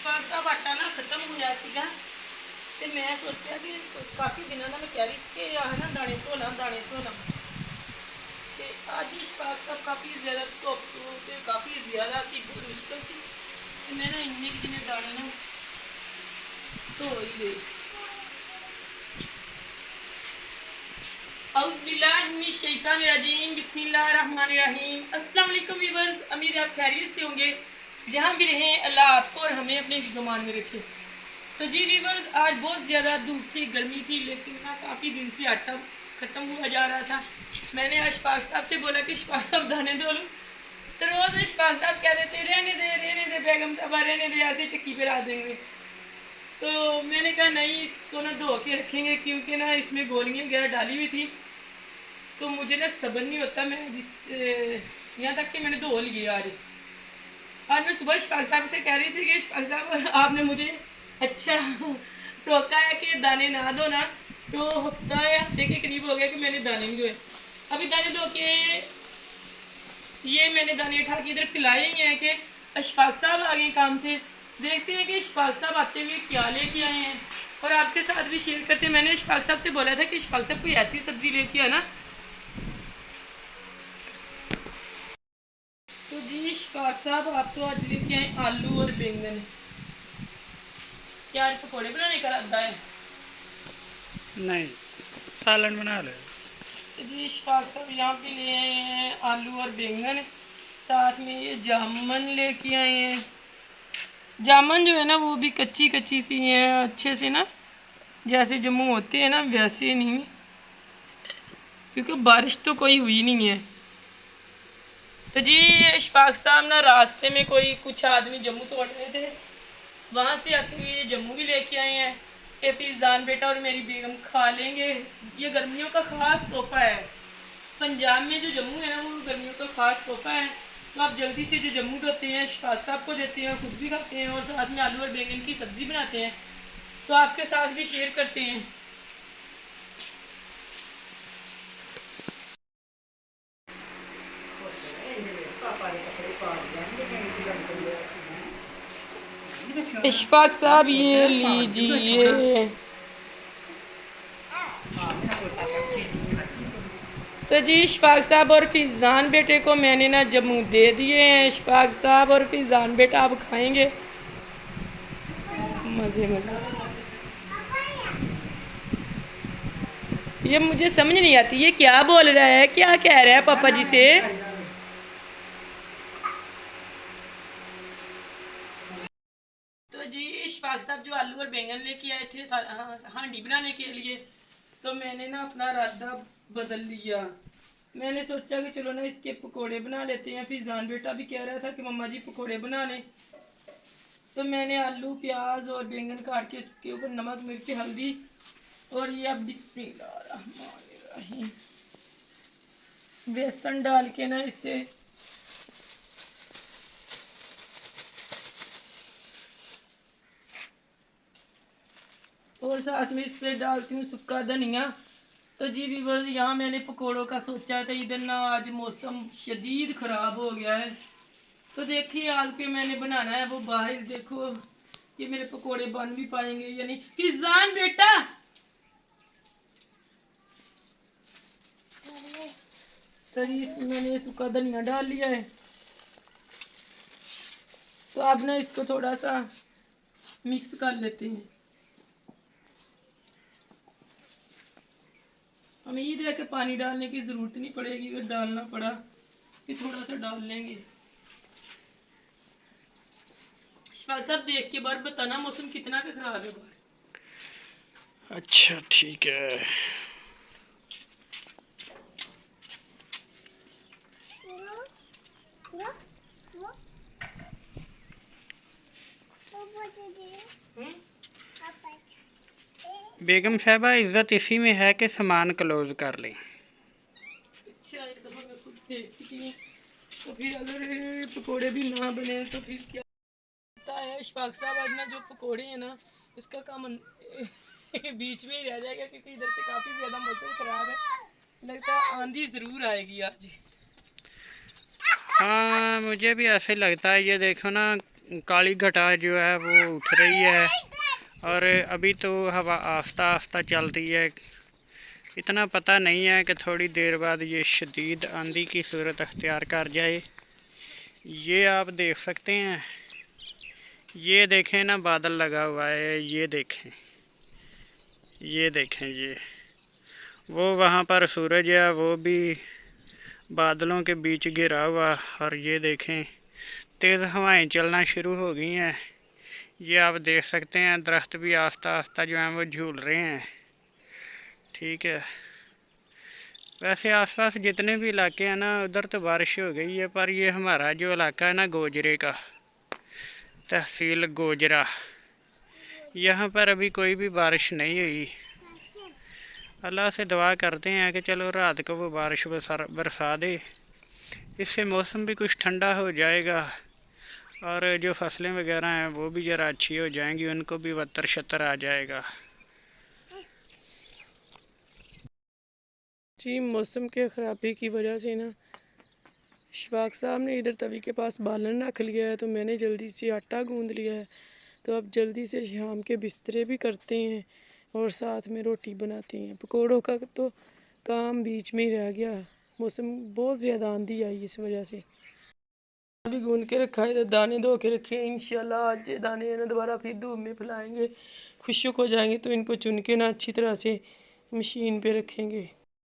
इशफाक साहब आटा ना खत्म हो गया सीगा ते मैं सोचा कि काफ़ी दिनों का मैं कह रही थी कि आह ना दाने धो ला ते अज इशफाक साहब काफ़ी ज़्यादा धुप तो काफ़ी ज़्यादा सी बहुत मुश्किल सी ते मैं ना इन्ने जिन्ने दाने ना धो ही गई। बिस्मिल्लाहिर्रहमानिर्रहीम। अस्सलाम वालेकुम व्यूअर्स, उम्मीद है आप खैरियत से होंगे। जहाँ भी रहें अल्लाह आपको और हमें अपने हिफ्ज़-ओ-मान में रखे। तो जी व्यूअर्स, आज बहुत ज़्यादा धूप थी, गर्मी थी, लेकिन ना काफ़ी दिन से आटा ख़त्म हुआ जा रहा था। मैंने अशफाक साहब से बोला कि अशफाक साहब दाने धो लो, तो रोज़ अशफाक साहब कह देते रहने दे बेगम साहबा, रहने दे, ऐसे चक्की पे रख देंगे। तो मैंने कहा नहीं, इसको ना धो के रखेंगे, क्योंकि ना इसमें गोलियाँ वगैरह डाली हुई थी, तो मुझे ना सब्र नहीं होता। मैं यहाँ तक कि मैंने धो लिए आज मैं सुबह इशफाक साहब से कह रही थी कि इशफाक साहब आपने मुझे अच्छा टोका है कि दाने ना धो ना, तो हफ्ता या हफ्ते के करीब हो गया कि मैंने दाने नहीं धोए। अभी दाने धो के ये मैंने दाने उठा के इधर पिलाए ही हैं कि इशफाक साहब आ गए काम से। देखते हैं कि इशफाक साहब आते हुए क्या लेके आए हैं और आपके साथ भी शेयर करते हैं। मैंने इशफाक साहब से बोला था कि इशफाक साहब कोई ऐसी सब्ज़ी लेके आना। तो जी इशफाक साहब आप तो आज लेके आए आलू और बैंगन। क्या आज पकौड़े बनाने का इरादा है? नहीं, सालन बना ले। तो जी इशफाक साहब यहाँ पे ले आए हैं आलू और बैंगन, साथ में ये जामुन लेके आए हैं। जामुन जो है ना वो भी कच्ची कच्ची सी हैं, अच्छे से ना जैसे जम्मू होते हैं ना वैसे नहीं, क्योंकि बारिश तो कोई हुई नहीं है। तो जी इशफाक साहब ना रास्ते में कोई कुछ आदमी जम्मू तोड़ रहे थे, वहाँ से आते हुए ये जम्मू भी लेके आए हैं कि फीजान बेटा और मेरी बेगम खा लेंगे। ये गर्मियों का ख़ास तोहफा है। पंजाब में जो जम्मू है ना वो गर्मियों का ख़ास तोहफा है। तो आप जल्दी से जो जम्मू ढोते हैं, इशफाक साहब को देते हैं, खुद भी खाते हैं और साथ में आलू और बैंगन की सब्ज़ी बनाते हैं, तो आपके साथ भी शेयर करते हैं। इशफाक साहब ये लीजिए। तो जी इशफाक साहब और फीज़ान बेटे को मैंने ना जम्मू दे दिए हैं। इशफाक साहब और फीज़ान बेटा आप खाएंगे मज़े मज़े से। ये मुझे समझ नहीं आती ये क्या बोल रहा है, क्या कह रहा है पापा जी से। तो जी इशफाक साहब जो आलू और बैंगन लेके आए थे हांडी बनाने के लिए, तो मैंने ना अपना इरादा बदल लिया। मैंने सोचा कि चलो ना इसके पकोड़े बना लेते हैं। फीज़ान बेटा भी कह रहा था कि मम्मा जी पकोड़े बना लें, तो मैंने आलू प्याज और बैंगन काट के उसके ऊपर नमक मिर्ची हल्दी और ये अब बिस्मिल्लाहिर्रहमानिर्रहीम बेसन डाल के ना इसे और साथ में इस पर डालती हूँ सूखा धनिया। तो जी व्यूअर्स, यहाँ मैंने पकोड़ों का सोचा था, इधर ना आज मौसम शदीद ख़राब हो गया है, तो देखिए आग पे मैंने बनाना है वो बाहर। देखो ये मेरे पकोड़े बन भी पाएंगे या नहीं। फिजान बेटा तो इसमें मैंने सूखा धनिया डाल लिया है, तो अब ना इसको थोड़ा सा मिक्स कर लेते हैं। उम्मीद है कि पानी डालने की ज़रूरत नहीं पड़ेगी, अगर डालना पड़ा फिर थोड़ा सा डाल लेंगे। इशफाक साहब देख के बार बताना मौसम कितना का ख़राब है बाहर। अच्छा ठीक है। बेगम साहबा इज्जत इसी में है कि सामान क्लोज कर लें। अच्छा एक दफ़ा मैं खुद देखती हूँ, तो फिर अगर पकोड़े भी ना बने तो फिर क्या होता है। इशफाक साहब आज ना जो पकोड़े हैं ना उसका काम बीच में ही रह जाएगा, क्योंकि इधर से काफ़ी ज़्यादा मौसम ख़राब है। लगता है आंधी ज़रूर आएगी आज। हाँ मुझे भी ऐसे लगता है। ये देखो ना, काली घटा जो है वो उठ रही है और अभी तो हवा आस्ता आस्ता चल रही है। इतना पता नहीं है कि थोड़ी देर बाद ये शदीद आंधी की सूरत अख्तियार कर जाए। ये आप देख सकते हैं, ये देखें ना बादल लगा हुआ है, ये देखें, ये देखें, ये वो वहाँ पर सूरज है, वो भी बादलों के बीच घिरा हुआ। और ये देखें तेज़ हवाएं चलना शुरू हो गई हैं। ये आप देख सकते हैं दरख्त भी आस्ता आस्ता जो हैं वो झूल रहे हैं। ठीक है, वैसे आसपास जितने भी इलाके हैं ना उधर तो बारिश हो गई है, पर ये हमारा जो इलाका है ना गोजरे का, तहसील गोजरा, यहाँ पर अभी कोई भी बारिश नहीं हुई। अल्लाह से दुआ करते हैं कि चलो रात को वो बारिश बरसा दे, इससे मौसम भी कुछ ठंडा हो जाएगा और जो फसलें वगैरह हैं वो भी ज़रा अच्छी हो जाएंगी, उनको भी वतर शतर आ जाएगा। जी, मौसम के ख़राबी की वजह से ना इशफाक साहब ने इधर तवी के पास बालन रख लिया है, तो मैंने जल्दी से आटा गूंद लिया है। तो अब जल्दी से शाम के बिस्तरे भी करते हैं और साथ में रोटी बनाते हैं। पकौड़ों का तो काम बीच में ही रह गया, मौसम बहुत ज़्यादा आंधी आई इस वजह से। अभी गूंद के रखा है, तो दाने धो के रखे हैं। इंशाल्लाह आज दाने ना दोबारा फिर धूप में फैलाएंगे, खुश्क हो जाएंगे तो इनको चुन के ना अच्छी तरह से मशीन पे रखेंगे।